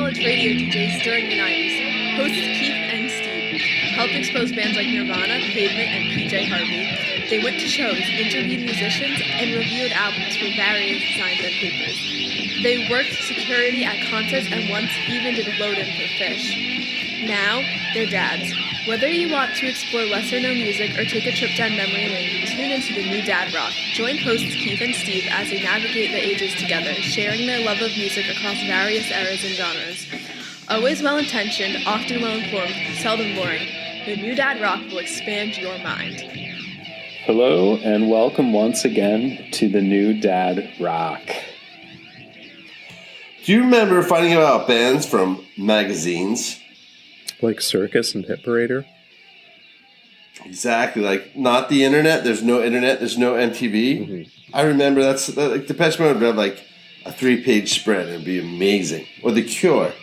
college radio DJs during the 90s, hosts Keith and Steve helped expose bands like Nirvana, Pavement, and PJ Harvey. They went to shows, interviewed musicians, and reviewed albums for various designs and papers. They worked security at concerts and once even did load-in for Phish. Now, they're dads. Whether you want to explore lesser-known music or take a trip down memory lane, tune into the new Dad Rock. Join hosts Keith and Steve as they navigate the ages together, sharing their love of music across various eras and genres. Always well-intentioned, often well-informed, seldom boring, the new Dad Rock will expand your mind. Hello, and welcome once again to the new Dad Rock. Do you remember finding out bands from magazines? Like Circus and Hit Parader? Exactly, like not the internet. There's no internet. There's no MTV. Mm-hmm. I remember like Depeche Mode would have like a 3-page spread. It'd be amazing. Or The Cure.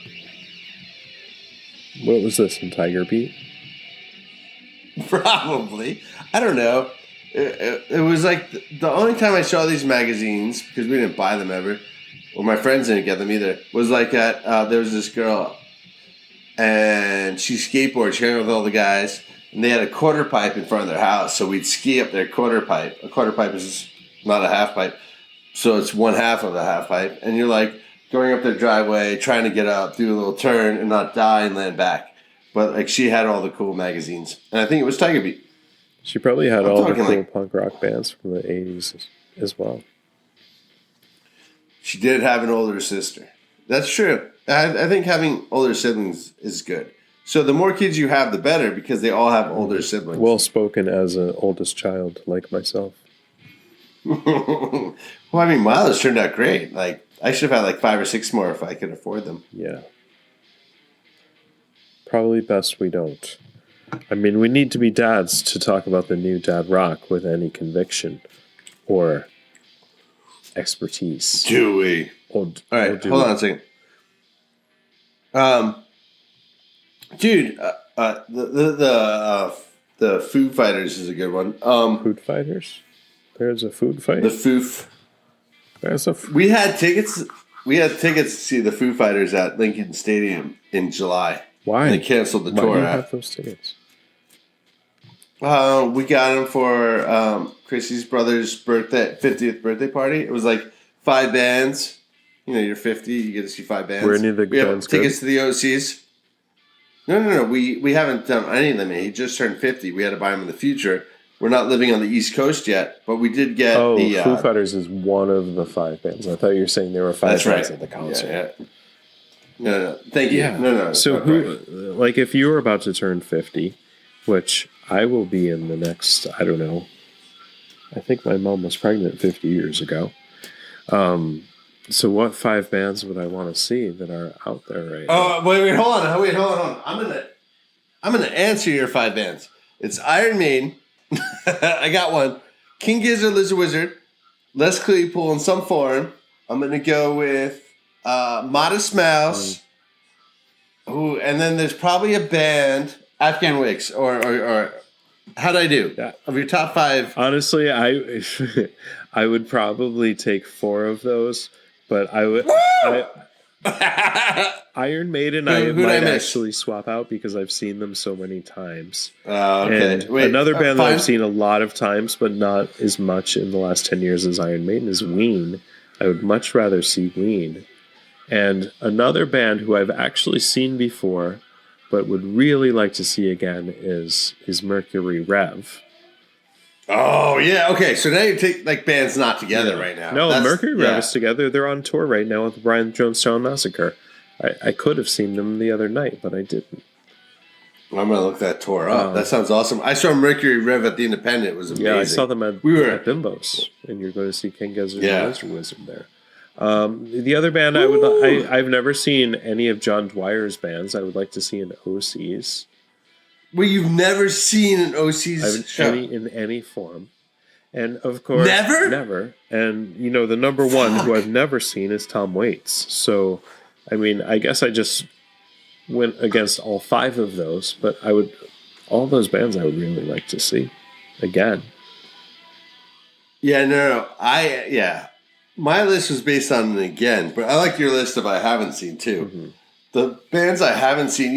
What was this in Tiger Beat? Probably. I don't know. It was like the only time I saw these magazines, because we didn't buy them ever, or my friends didn't get them either, was like at, there was this girl, and she skateboarded, she hung out with all the guys, and they had a quarter pipe in front of their house, so we'd ski up their quarter pipe. A quarter pipe is not a half pipe, so it's one half of the half pipe, and you're like going up their driveway, trying to get up, do a little turn, and not die and land back. But like she had all the cool magazines, and I think it was Tiger Beat. She probably had all the cool like, punk rock bands from the 80s as well. She did have an older sister. That's true. I think having older siblings is good. So the more kids you have, the better, because they all have older siblings. Well spoken as an oldest child, like myself. Well, I mean, Milo's turned out great. Like, I should have had like 5 or 6 more if I could afford them. Yeah. Probably best we don't. I mean, we need to be dads to talk about the new Dad Rock with any conviction or expertise. Do we? All right, hold on a second. Dude, the Foo Fighters is a good one. Food Fighters? There's a food fight? The Foo. There's a We had tickets. We had tickets to see the Foo Fighters at Lincoln Stadium in July. Why? They canceled the Why tour. do you have those tickets? We got them for Chrissy's brother's 50th birthday party. It was like 5 bands. You know, you're 50, you get to see 5 bands. Were any of the we have bands tickets good? to the OCs. No. We haven't done any of them. He just turned 50. We had to buy him in the future. We're not living on the East Coast yet, but we did get the... Foo Fighters is one of the 5 bands. I thought you were saying there were 5 bands at the concert. Yeah. No. Thank you. Yeah. No. So like if you were about to turn 50, which I will be in the next, I don't know, I think my mom was pregnant 50 years ago. So what 5 bands would I want to see that are out there right now? Wait, hold on. I'm gonna answer your 5 bands. It's Iron Maiden. I got one. King Gizzard, Lizard Wizard, Les Claypool in some form. I'm gonna go with Modest Mouse. Ooh, and then there's probably a band, Afghan Wigs, or how'd I do? Yeah. Of your top 5. Honestly, I would probably take 4 of those, but I would Iron Maiden I might actually swap out because I've seen them so many times. Okay. And another band that I've seen a lot of times, but not as much in the last 10 years as Iron Maiden, is Ween. I would much rather see Ween. And another band who I've actually seen before, but would really like to see again is Mercury Rev. Oh, yeah. Okay, so now you take like bands not together right now. No, Mercury Rev is together. They're on tour right now with the Brian Jonestown Massacre. I could have seen them the other night, but I didn't. I'm going to look that tour up. That sounds awesome. I saw Mercury Rev at the Independent. It was amazing. Yeah, I saw them at Bimbos, and you're going to see King Gizzard and Lizard Wizard there. The other band I've never seen any of John Dwyer's bands. I would like to see an OCs. Well, you've never seen an OCs show? In any form. And of course... Never? And, you know, the number one who I've never seen is Tom Waits. So, I mean, I guess I just went against all 5 of those, but all those bands I would really like to see again. Yeah, no. My list was based on an again, but I like your list of I haven't seen too. Mm-hmm. the bands I haven't seen,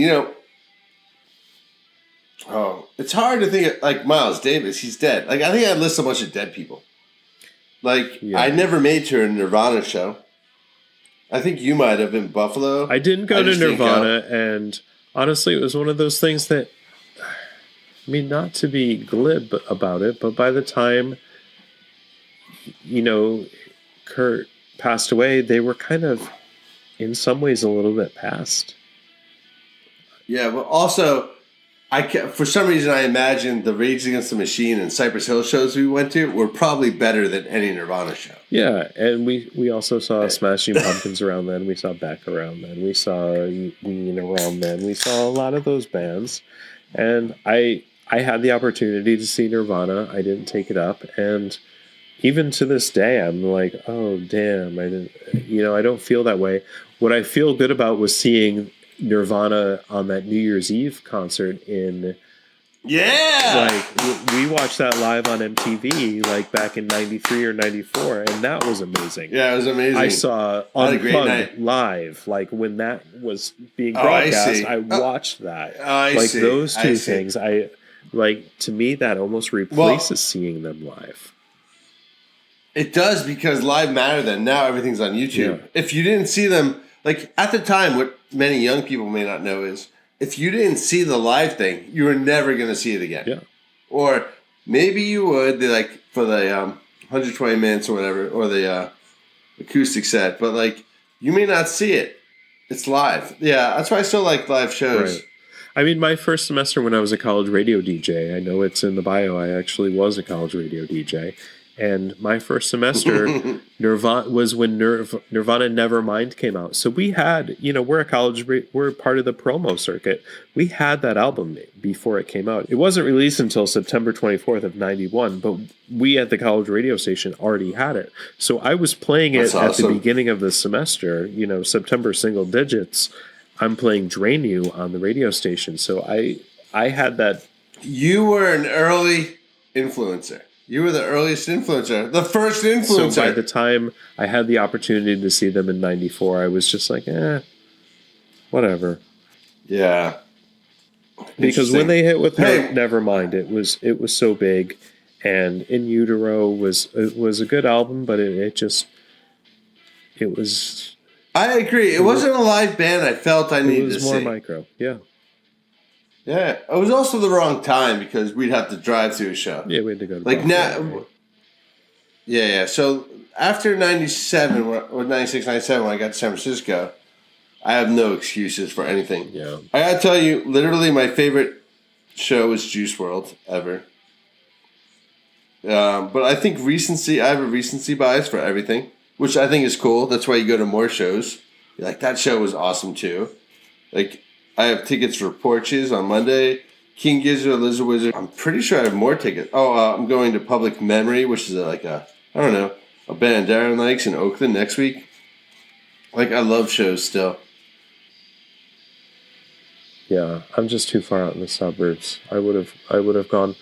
it's hard to think of, like Miles Davis. He's dead. Like I think I list a bunch of dead people. Like I never made it to a Nirvana show. I think you might have in Buffalo. I didn't go to Nirvana, and honestly, it was one of those things that, I mean, not to be glib about it, but by the time, Kurt passed away, they were kind of, in some ways, a little bit past. Yeah, but also, for some reason, I imagine the Rage Against the Machine and Cypress Hill shows we went to were probably better than any Nirvana show. Yeah, and we also saw Smashing Pumpkins around then. We saw Beck around then. We saw Ween around then. We saw a lot of those bands. And I had the opportunity to see Nirvana. I didn't take it up. And even to this day, I'm like, oh, damn. I don't feel that way. What I feel good about was seeing Nirvana on that New Year's Eve concert in... Yeah! Like, we watched that live on MTV, like, back in 93 or 94, and that was amazing. Yeah, it was amazing. I saw Unplugged live, like, when that was being broadcast, I watched that. Those two things, to me, that almost replaces seeing them live. It does, because live mattered then. Now everything's on YouTube. Yeah. If you didn't see them, like, at the time, what many young people may not know is, if you didn't see the live thing, you were never going to see it again. Yeah. Or maybe you would, for the 120 minutes or whatever, or the acoustic set, but, you may not see it. It's live. Yeah, that's why I still like live shows. Right. I mean, my first semester when I was a college radio DJ, I know it's in the bio, I actually was a college radio DJ. And my first semester Nirvana was when Nirvana Nevermind came out. So we had, we're part of the promo circuit. We had that album before it came out. It wasn't released until September 24th of 91, but we at the college radio station already had it. So I was playing it at the beginning of the semester, September single digits. I'm playing Drain You on the radio station. So I had that. You were an early influencer. You were the earliest influencer. The first influencer. So by the time I had the opportunity to see them in 94, I was just like, whatever. Yeah. Because when they hit with Nevermind, it was so big. And In Utero was a good album, but it was... I agree. It wasn't a live band I felt I needed to see. It was more micro, yeah. Yeah, it was also the wrong time because we'd have to drive to a show. Yeah, we had to go to now. Yeah. So after 97 or 96, 97, when I got to San Francisco, I have no excuses for anything. Yeah. I gotta tell you, literally my favorite show was Juice WRLD ever. But I think I have a recency bias for everything, which I think is cool. That's why you go to more shows. You're like, that show was awesome too. I have tickets for Porches on Monday, King Gizzard, Lizard Wizard. I'm pretty sure I have more tickets. I'm going to Public Memory, which is a band Darren likes in Oakland next week. I love shows still. Yeah, I'm just too far out in the suburbs. I would have gone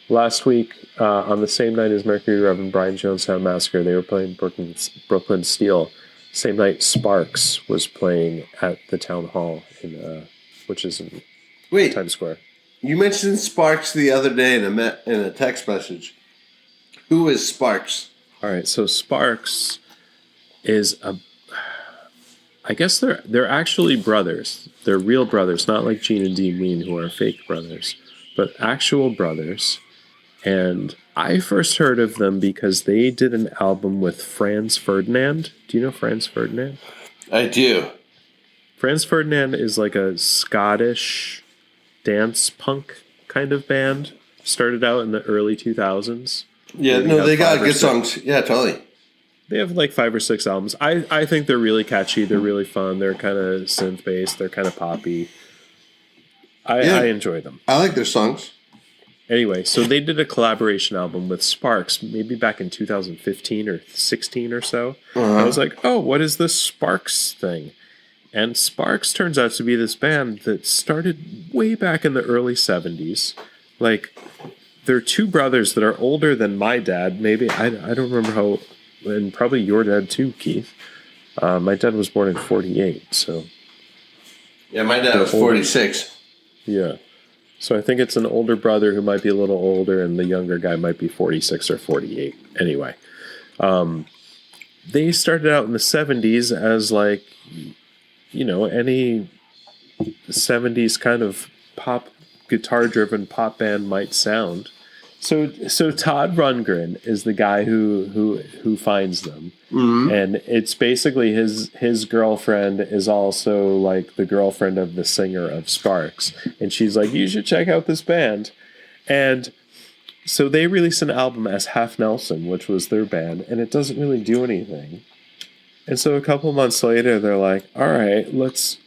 last week on the same night as Mercury Rev and Brian Jonestown Massacre. They were playing Brooklyn Steel. Same night, Sparks was playing at the Town Hall which is in Times Square. You mentioned Sparks the other day in a text message. Who is Sparks? All right, so Sparks is I guess they're actually brothers. They're real brothers, not like Gene and Dean Ween, who are fake brothers, but actual brothers. And I first heard of them because they did an album with Franz Ferdinand. Do you know Franz Ferdinand? I do. Franz Ferdinand is like a Scottish dance punk kind of band. Started out in the early 2000s. Yeah, they got good songs. Yeah, totally. They have 5 or 6 albums. I think they're really catchy. They're really fun. They're kind of synth-based. They're kind of poppy. I enjoy them. I like their songs. Anyway, so they did a collaboration album with Sparks, maybe back in 2015 or 16 or so. I was like, oh, what is this Sparks thing? And Sparks turns out to be this band that started way back in the early 70s. They're two brothers that are older than my dad. Maybe, I don't remember how, and probably your dad too, Keith. My dad was born in 48, so Yeah, my dad was 46. Yeah. So I think it's an older brother who might be a little older, and the younger guy might be 46 or 48. Anyway, they started out in the 70s as like, any 70s kind of pop, guitar-driven pop band might sound. So Todd Rundgren is the guy who finds them, and it's basically his girlfriend is also like the girlfriend of the singer of Sparks, and she's like, you should check out this band, and so they released an album as Half Nelson, which was their band, and it doesn't really do anything, and so a couple months later they're like, all right, let's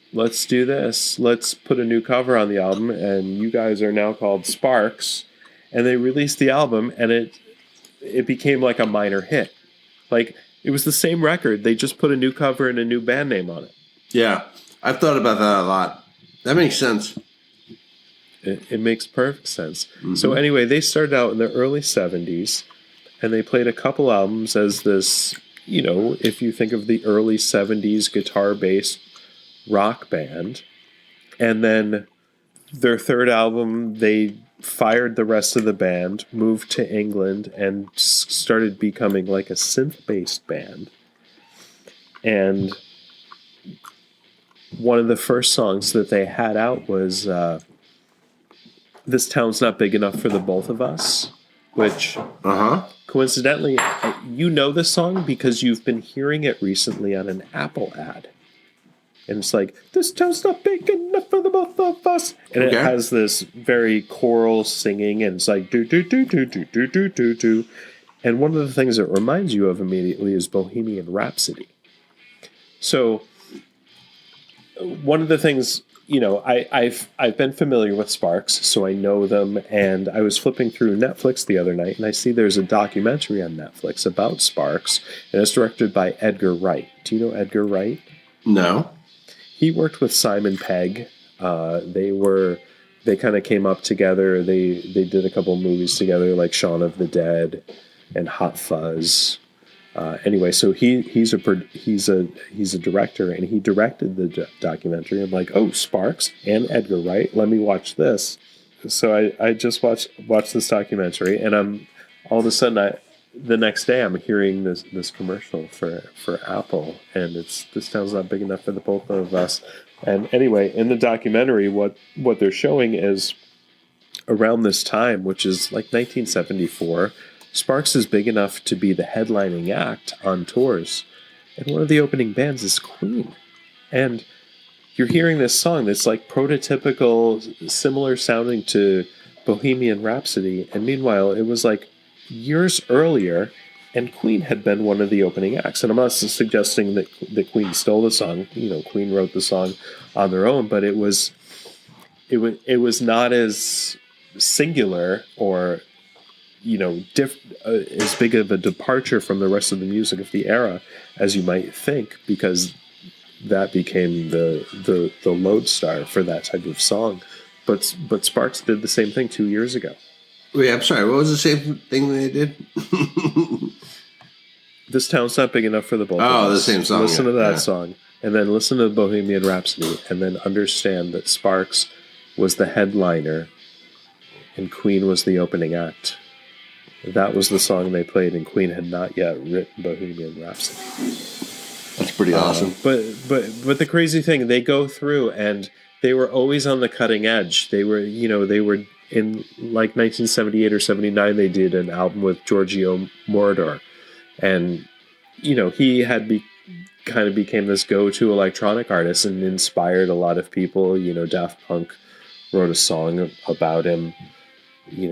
do this, let's put a new cover on the album, and you guys are now called Sparks. And they released the album, and it became like a minor hit. Like, it was the same record. They just put a new cover and a new band name on it. Yeah, I've thought about that a lot. That makes sense. It makes perfect sense. Mm-hmm. So anyway, they started out in the early 70s, and they played a couple albums as this, if you think of the early 70s guitar-based rock band. And then their third album, they fired the rest of the band, moved to England, and started becoming like a synth-based band. And one of the first songs that they had out was This Town's Not Big Enough for the Both of Us, which coincidentally, you know this song because you've been hearing it recently on an Apple ad. And it's like, this town's not big enough for the both of us. And it has this very choral singing, and it's like, do, do, do, do, do, do, do, do, do. And one of the things it reminds you of immediately is Bohemian Rhapsody. So, one of the things, I've been familiar with Sparks, so I know them, and I was flipping through Netflix the other night, and I see there's a documentary on Netflix about Sparks, and it's directed by Edgar Wright. Do you know Edgar Wright? No. He worked with Simon Pegg. They kind of came up together. They did a couple movies together, like Shaun of the Dead and Hot Fuzz. Anyway, so he's a director, and he directed the documentary. I'm like, oh, Sparks and Edgar Wright. Let me watch this. So I just watched this documentary, and I'm all of a sudden the next day I'm hearing this commercial for Apple, and it's This Town's Not Big Enough for the Both of Us. And anyway, in the documentary, what they're showing is around this time, which is like 1974, Sparks is big enough to be the headlining act on tours, and one of the opening bands is Queen. And you're hearing this song that's like prototypical, similar sounding to Bohemian Rhapsody, and meanwhile it was like years earlier, and Queen had been one of the opening acts. And I'm not suggesting that Queen stole the song. Queen wrote the song on their own, but it was not as singular or as big of a departure from the rest of the music of the era as you might think, because that became the lodestar for that type of song. But Sparks did the same thing 2 years ago. Wait, I'm sorry. What was the same thing they did? This Town's Not Big Enough for the Both of Us. Oh, the same song. Listen to that song, and then listen to Bohemian Rhapsody, and then understand that Sparks was the headliner, and Queen was the opening act. That was the song they played, and Queen had not yet written Bohemian Rhapsody. That's pretty awesome. But the crazy thing, they go through, and they were always on the cutting edge. They were in like 1978 or 79, they did an album with Giorgio Moroder. And, he had kind of became this go-to electronic artist and inspired a lot of people. Daft Punk wrote a song about him,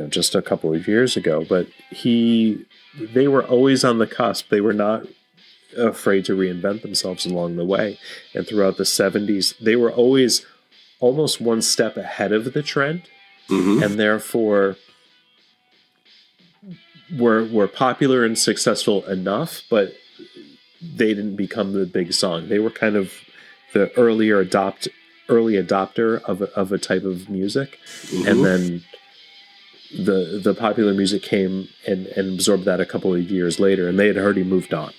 just a couple of years ago. But they were always on the cusp. They were not afraid to reinvent themselves along the way. And throughout the 70s, they were always almost one step ahead of the trend. Mm-hmm. And therefore were popular and successful enough, but they didn't become the big song. They were kind of the early adopter of a type of music. Mm-hmm. And then the popular music came and absorbed that a couple of years later, and they had already moved on.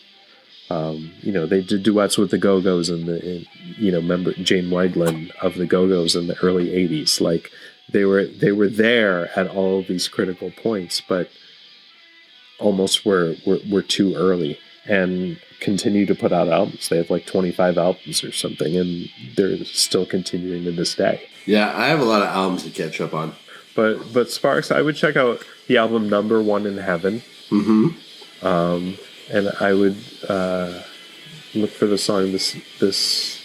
They did duets with the Go-Go's remember Jane Wiglin of the Go-Go's in the early 80s. Like they were there at all of these critical points, but almost were too early, and continue to put out albums. They have like 25 albums or something, and they're still continuing to this day. Yeah, I have a lot of albums to catch up on. But Sparks, I would check out the album Number One in Heaven. Mm-hmm. And I would look for the song This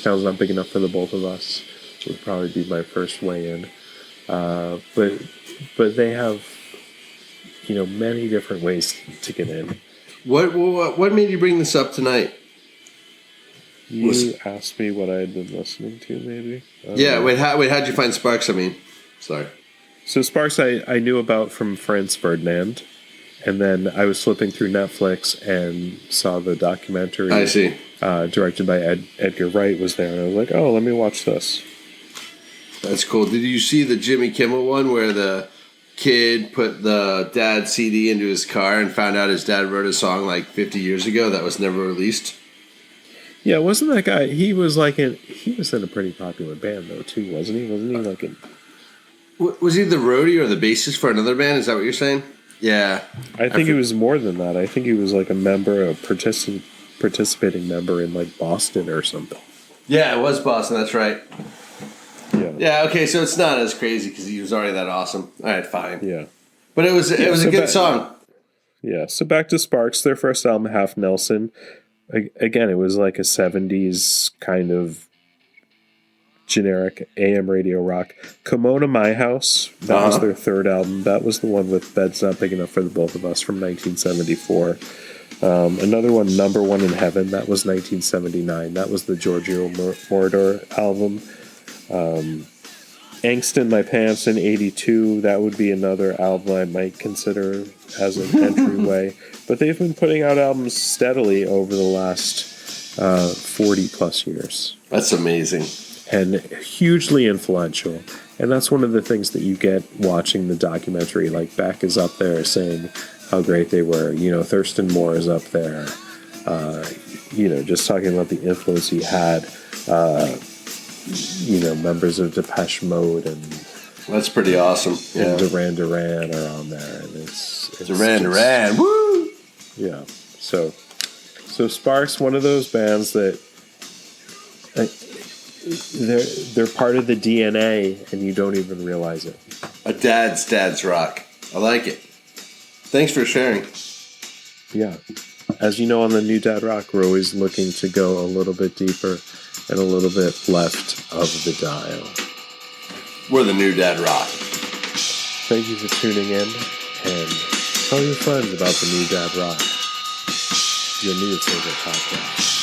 Town's Not Big Enough for the Both of Us. Would probably be my first way in. But they have many different ways to get in. What made you bring this up tonight? You asked me what I had been listening to, maybe. How'd you find Sparks? I mean, sorry. So Sparks, I knew about from Franz Ferdinand, and then I was flipping through Netflix and saw the documentary. I see. Directed by Edgar Wright was there, and I was like, oh, let me watch this. That's cool. Did you see the Jimmy Kimmel one where the kid put the dad's CD into his car and found out his dad wrote a song like 50 years ago that was never released? Yeah, wasn't that guy? He was in a pretty popular band though too, wasn't he? Wasn't he like a? Was he the roadie or the bassist for another band? Is that what you're saying? Yeah, I think he was more than that. I think he was like a member, a participating member in like Boston or something. Yeah, it was Boston. That's right. Yeah. Yeah. Okay, so it's not as crazy because he was already that awesome. All right, fine. Yeah. But it was a good song. Yeah. So back to Sparks, their first album, Half Nelson. Again, it was like a 70s kind of generic AM radio rock. Kimono My House, that was their third album. That was the one with Bed's Not Big Enough for the Both of Us from 1974. Another one, Number One in Heaven, that was 1979. That was the Giorgio Moroder album. Angst in My Pants in 82, that would be another album I might consider as an entryway. But they've been putting out albums steadily over the last 40 plus years. That's amazing. And hugely influential. And that's one of the things that you get watching the documentary. Like Beck is up there saying how great they were. Thurston Moore is up there. Just talking about the influence he had. Members of Depeche Mode and that's pretty awesome. Yeah. And Duran Duran are on there, and it's Duran, woo! Yeah. So Sparks, one of those bands that they're part of the DNA, and you don't even realize it. A dad's rock. I like it. Thanks for sharing. Yeah. As you know, on the New Dad Rock, we're always looking to go a little bit deeper and a little bit left of the dial. We're the New Dad Rock. Thank you for tuning in, and tell your friends about the New Dad Rock, your new favorite podcast.